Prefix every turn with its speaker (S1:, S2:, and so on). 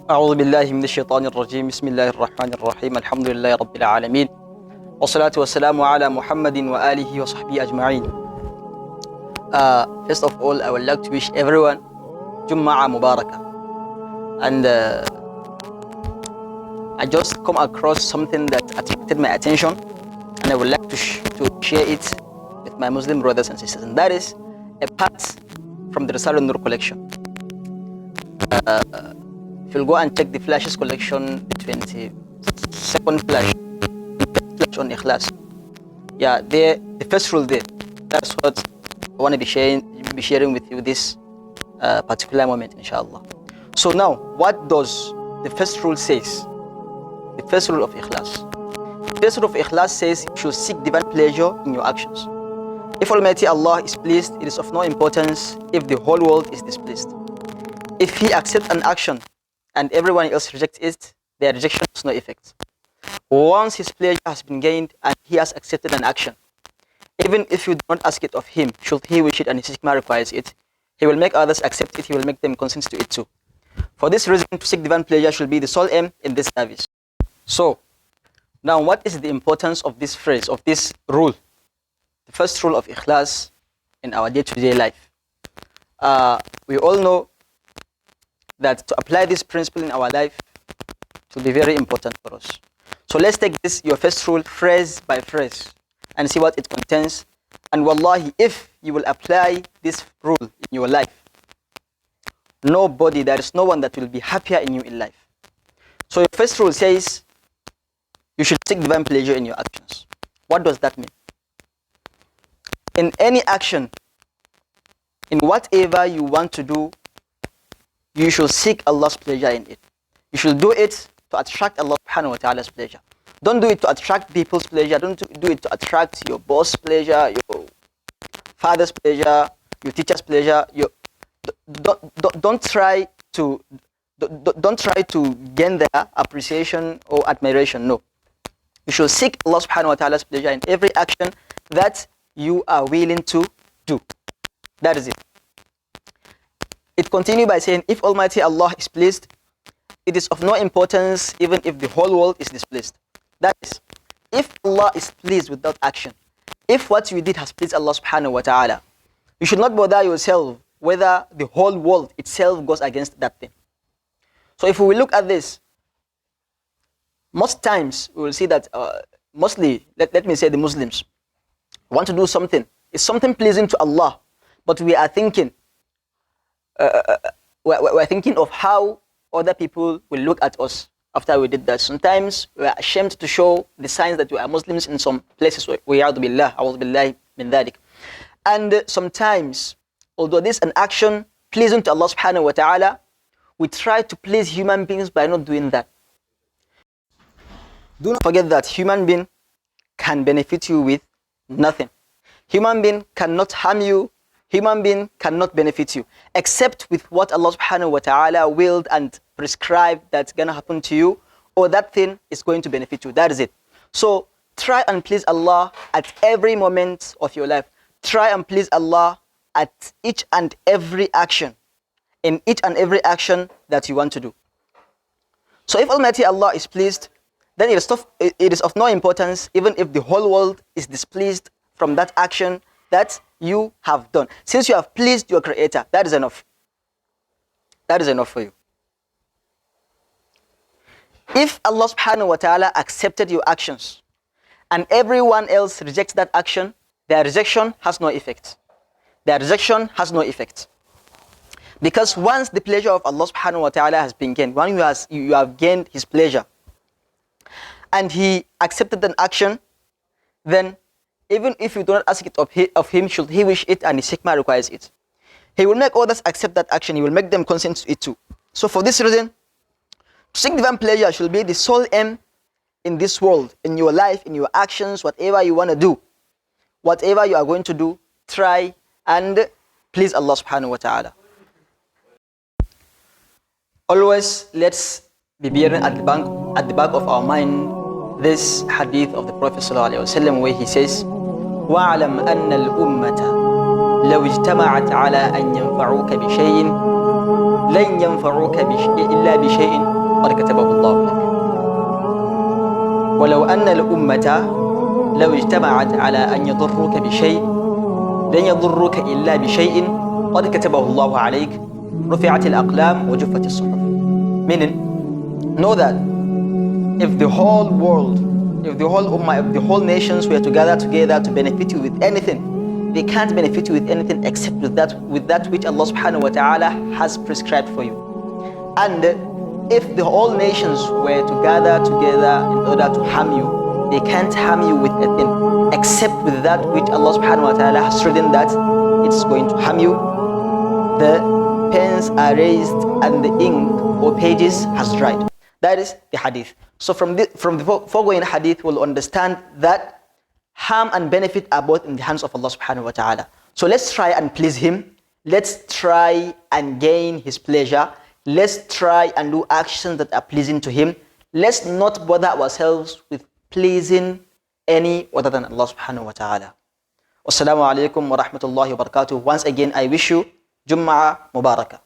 S1: أعوذ بالله من الشيطان الرجيم بسم الله الرحمن الرحيم الحمد لله رب العالمين والصلاة والسلام على محمد وآله وصحبه أجمعين. First of all, I would like to wish everyone Jum'ah Mubarakah. And I just come across something that attracted my attention, and I would like to share it with my Muslim brothers and sisters, and that is a part from the Risale Nur collection. If you'll go and check the flashes collection, the 22nd flash on Ikhlas, yeah, there, the first rule there, that's what I want to be sharing with you this particular moment, inshallah. So now, what does the first rule says? The first rule of Ikhlas. The first rule of Ikhlas says you should seek divine pleasure in your actions. If Almighty Allah is pleased, it is of no importance if the whole world is displeased. If He accepts an action and everyone else rejects it, their rejection has no effect. Once His pleasure has been gained and He has accepted an action, even if you do not ask it of Him, should He wish it and His hikmah requires it, He will make others accept it, He will make them consent to it too. For this reason, to seek divine pleasure should be the sole aim in this service. So, now what is the importance of this phrase, of this rule? The first rule of Ikhlas in our day-to-day life. We all know that to apply this principle in our life, it will be very important for us. So let's take this, your first rule, phrase by phrase, and see what it contains. And wallahi, if you will apply this rule in your life, there is no one that will be happier in you in life. So your first rule says, you should seek divine pleasure in your actions. What does that mean? In any action, in whatever you want to do, you should seek Allah's pleasure in it. You should do it to attract Allah subhanahu wa ta'ala's pleasure. Don't do it to attract people's pleasure. Don't do it to attract your boss' pleasure, your father's pleasure, your teacher's pleasure. Don't try to gain their appreciation or admiration. No. You should seek Allah subhanahu wa ta'ala's pleasure in every action that you are willing to do. That is it. It continues by saying, if Almighty Allah is pleased, it is of no importance even if the whole world is displeased. That is, if Allah is pleased with that action, if what you did has pleased Allah subhanahu wa ta'ala, you should not bother yourself whether the whole world itself goes against that thing. So if we will look at this, most times we will see that mostly, let me say the Muslims, want to do something. It's something pleasing to Allah, but we are thinking, we're thinking of how other people will look at us after we did that. Sometimes we are ashamed to show the signs that we are Muslims in some places. And sometimes, although this is an action pleasing to Allah subhanahu wa ta'ala, we try to please human beings by not doing that. Do not forget that human being can benefit you with nothing. Human being cannot harm you. Human being cannot benefit you except with what Allah subhanahu wa ta'ala willed and prescribed that's going to happen to you, or that thing is going to benefit you. That is it. So try and please Allah at every moment of your life. Try and please Allah at each and every action, in each and every action that you want to do. So if Almighty Allah is pleased, then it is of no importance even if the whole world is displeased from that action that you have done. Since you have pleased your Creator, that is enough. That is enough for you. If Allah subhanahu wa ta'ala accepted your actions and everyone else rejects that action, their rejection has no effect. Their rejection has no effect. Because once the pleasure of Allah subhanahu wa ta'ala has been gained, once you have gained His pleasure and He accepted an action, then even if you do not ask it of Him, should He wish it and His hikmah requires it, He will make others accept that action. He will make them consent to it too. So for this reason, to seek divine pleasure should be the sole aim in this world, in your life, in your actions, whatever you want to do. Whatever you are going to do, try and please Allah subhanahu wa ta'ala. Always let's be bearing at the back of our mind this hadith of the Prophet sallallahu alaihi wasallam, where he says, وَاعْلَمْ أَنَّ الْأُمَّةَ لَوْ اجْتَمَعَتْ عَلَىٰ أَنْ يَنْفَعُوكَ بِشَيْءٍ لن ينفعوك إلا بشيء قد كتبه الله لك. ولو أن الأمة لو اجتمعت على أن يضروك بشيء لن يضروك إلا بشيء قد كتبه الله عليك رفعت الأقلام وجفت الصحف. Meaning, know that if the whole world, if the whole ummah, if the whole nations were to gather together to benefit you with anything, they can't benefit you with anything except with that which Allah subhanahu wa ta'ala has prescribed for you. And if the whole nations were to gather together in order to harm you, they can't harm you with a thing except with that which Allah subhanahu wa ta'ala has written that it's going to harm you. The pens are raised and the ink or pages has dried. That is the hadith. So from the foregoing hadith, we'll understand that harm and benefit are both in the hands of Allah subhanahu wa ta'ala. So let's try and please Him. Let's try and gain His pleasure. Let's try and do actions that are pleasing to Him. Let's not bother ourselves with pleasing any other than Allah subhanahu wa ta'ala. Wassalamu alaikum wa rahmatullahi wa barakatuh. Once again, I wish you Jum'ah Mubarakah.